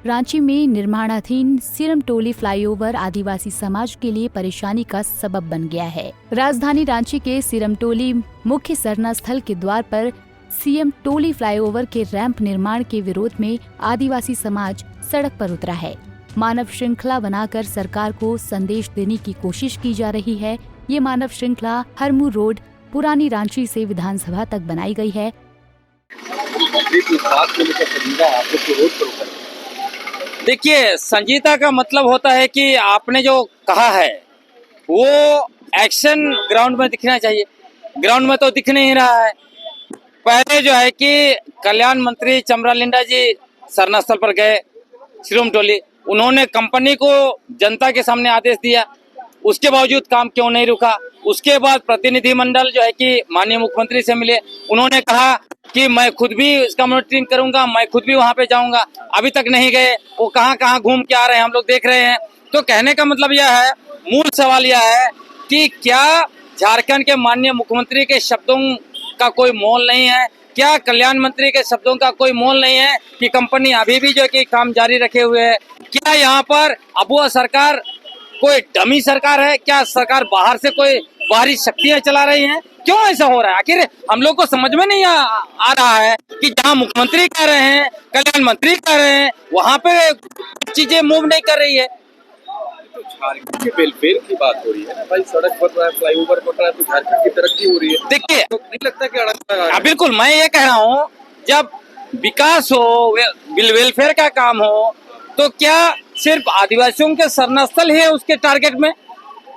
रांची में निर्माणाधीन सिरमटोली फ्लाईओवर आदिवासी समाज के लिए परेशानी का सबब बन गया है। राजधानी रांची के सिरमटोली मुख्य सरना स्थल के द्वार पर सीएम टोली फ्लाईओवर के रैंप निर्माण के विरोध में आदिवासी समाज सड़क पर उतरा है। मानव श्रृंखला बनाकर सरकार को संदेश देने की कोशिश की जा रही है। ये मानव श्रृंखला हरमू रोड पुरानी रांची से विधानसभा तक बनाई गई है। देखिए, संजीता का मतलब होता है कि आपने जो कहा है वो एक्शन ग्राउंड में दिखना चाहिए। ग्राउंड में तो दिख नहीं रहा है। पहले जो है कि कल्याण मंत्री चमरा लिंडा जी सरना स्थल पर गए सिरमटोली, उन्होंने कंपनी को जनता के सामने आदेश दिया, उसके बावजूद काम क्यों नहीं रुका। उसके बाद प्रतिनिधि मंडल जो है कि माननीय मुख्यमंत्री से मिले, उन्होंने कहा कि मैं खुद भी इसका मॉनिटरिंग करूंगा, मैं खुद भी वहां पे जाऊंगा। अभी तक नहीं गए, वो कहां घूम के आ रहे हैं, हम लोग देख रहे हैं। तो कहने का मतलब यह है, मूल सवाल यह है कि क्या झारखंड के माननीय मुख्यमंत्री के शब्दों का कोई मोल नहीं है? क्या कल्याण मंत्री के शब्दों का कोई मोल नहीं है कि कंपनी अभी भी जो है कि काम जारी रखे हुए है? क्या यहाँ पर अबुआ सरकार कोई डमी सरकार है? क्या सरकार बाहर से कोई बाहरी शक्तियां चला रही हैं? क्यों ऐसा हो रहा है? आखिर हम लोग को समझ में नहीं आ रहा है कि जहां मुख्यमंत्री कह रहे हैं, कल्याण मंत्री कह रहे हैं, वहां पे चीजें मूव नहीं कर रही है। तो झारखंड के वेलफेयर की बात हो रही है ना भाई, सड़क बन रहा है, फ्लाईओवर बन रहा है, तो झारखंड की तरक्की हो रही है। देखिए, तो नहीं लगता कि अड़ंगा लगा रहा है? बिल्कुल, मैं ये कह रहा हूँ, जब विकास हो, वेलफेयर का काम हो, तो क्या सिर्फ आदिवासियों के सरना स्थल है उसके टारगेट में?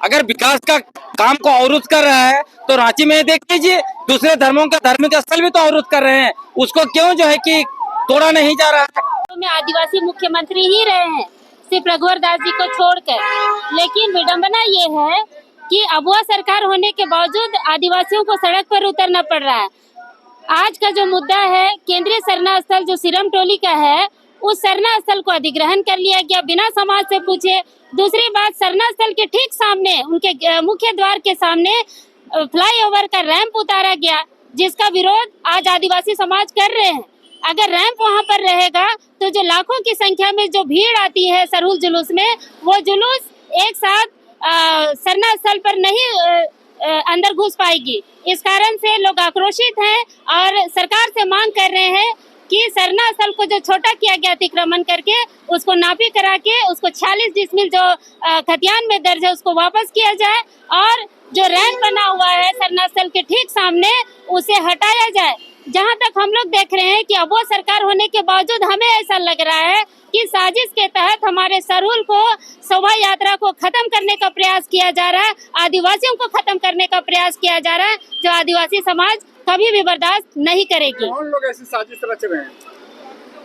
अगर विकास का काम को अवरुद्ध कर रहा है तो रांची में देख लीजिए, दूसरे धर्मों का धार्मिक स्थल भी तो अवरुद्ध कर रहे हैं, उसको क्यों जो है कि तोड़ा नहीं जा रहा है? में आदिवासी मुख्यमंत्री ही रहे हैं, सिर्फ रघुवर दास जी को छोड़कर। लेकिन विडंबना ये है कि अबुआ सरकार होने के बावजूद आदिवासियों को सड़क पर उतरना पड़ रहा है। आज का जो मुद्दा है, केंद्रीय सरना स्थल जो सिरमटोली का है, उस सरना स्थल को अधिग्रहण कर लिया गया बिना समाज से पूछे। दूसरी बात, सरना स्थल के ठीक सामने, उनके मुख्य द्वार के सामने फ्लाईओवर का रैंप उतारा गया, जिसका विरोध आज आदिवासी समाज कर रहे हैं। अगर रैंप वहां पर रहेगा तो जो लाखों की संख्या में जो भीड़ आती है सरहुल जुलूस में, वो जुलूस एक साथ सरना स्थल पर नहीं अंदर घुस पाएगी। इस कारण से लोग आक्रोशित हैं और सरकार से मांग कर रहे हैं कि सरना स्थल को जो छोटा किया गया अतिक्रमण करके, उसको नापी करा के उसको 46 डिसमिल जो खतियान में दर्ज है उसको वापस किया जाए, और जो रैंप बना हुआ है सरना स्थल के ठीक सामने उसे हटाया जाए। जहां तक हम लोग देख रहे हैं कि अबुआ सरकार होने के बावजूद हमें ऐसा लग रहा है कि साजिश के तहत हमारे सरहुल को, शोभा यात्रा को खत्म करने का प्रयास किया जा रहा है, आदिवासियों को खत्म करने का प्रयास किया जा रहा है, जो आदिवासी समाज कभी भी बर्दाश्त नहीं करेगी। कौन लोग ऐसी साजिश रच रहे हैं?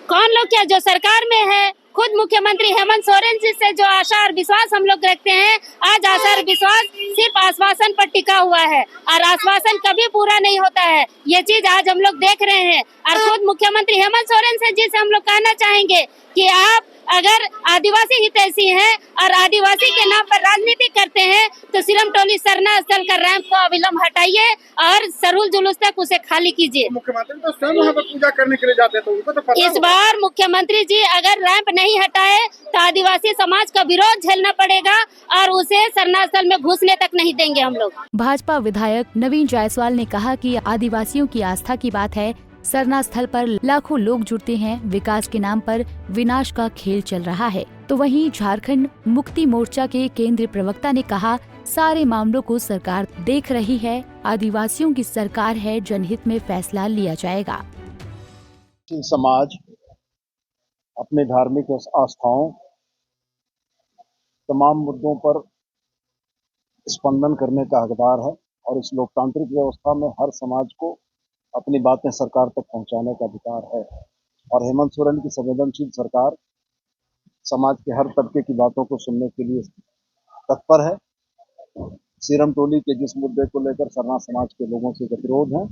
कौन लोग क्या, जो सरकार में है, खुद मुख्यमंत्री हेमंत सोरेन जी से जो आशा और विश्वास हम लोग रखते हैं, आज आशा और विश्वास सिर्फ आश्वासन पर टिका हुआ है और आश्वासन कभी पूरा नहीं होता है। ये चीज आज हम लोग देख रहे हैं और खुद मुख्यमंत्री हेमंत सोरेन जी से हम लोग कहना चाहेंगे कि आप अगर आदिवासी हितैषी हैं और आदिवासी के नाम पर राजनीति करते हैं तो सिरमटोली सरना स्थल का रैंप को अविलंब हटाइए और सरहुल जुलूस तक उसे खाली कीजिए। मुख्यमंत्री तो स्वयं वहाँ पर पूजा करने के लिए जाते हैं, तो उनको तो पता इस बार मुख्यमंत्री जी अगर रैंप नहीं हटाए तो आदिवासी समाज का विरोध झेलना पड़ेगा और उसे सरना स्थल में घुसने तक नहीं देंगे हम लोग। भाजपा विधायक नवीन जायसवाल ने कहा कि आदिवासियों की आस्था की बात है, सरना स्थल पर लाखों लोग जुड़ते हैं, विकास के नाम पर विनाश का खेल चल रहा है। तो वहीं झारखंड मुक्ति मोर्चा के केंद्रीय प्रवक्ता ने कहा, सारे मामलों को सरकार देख रही है, आदिवासियों की सरकार है, जनहित में फैसला लिया जाएगा। समाज अपने धार्मिक आस्थाओं, तमाम मुद्दों पर स्पंदन करने का हकदार है और इस लोकतांत्रिक व्यवस्था में हर समाज को अपनी बातें सरकार तक पहुंचाने का अधिकार है। और हेमंत सोरेन की संवेदनशील सरकार समाज के हर तबके की बातों को सुनने के लिए तत्पर है। सिरमटोली के जिस मुद्दे को लेकर सरना समाज के लोगों से गतिरोध है,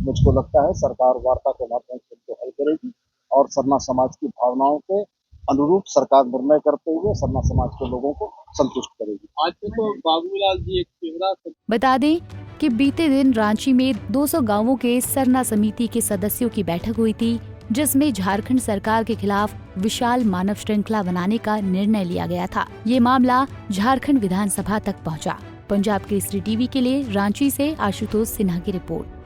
मुझको लगता है सरकार वार्ता के माध्यम से उनको हल करेगी और सरना समाज की भावनाओं के अनुरूप सरकार निर्णय करते हुए सरना समाज के लोगों को संतुष्ट करेगी। आज तो बाबूलाल जी एक चेहरा। बता दें कि बीते दिन रांची में 200 गांवों के सरना समिति के सदस्यों की बैठक हुई थी। जिसमें झारखंड सरकार के खिलाफ विशाल मानव श्रृंखला बनाने का निर्णय लिया गया था। ये मामला झारखंड विधानसभा तक पहुंचा। पंजाब केसरी टीवी के लिए रांची से आशुतोष सिन्हा की रिपोर्ट।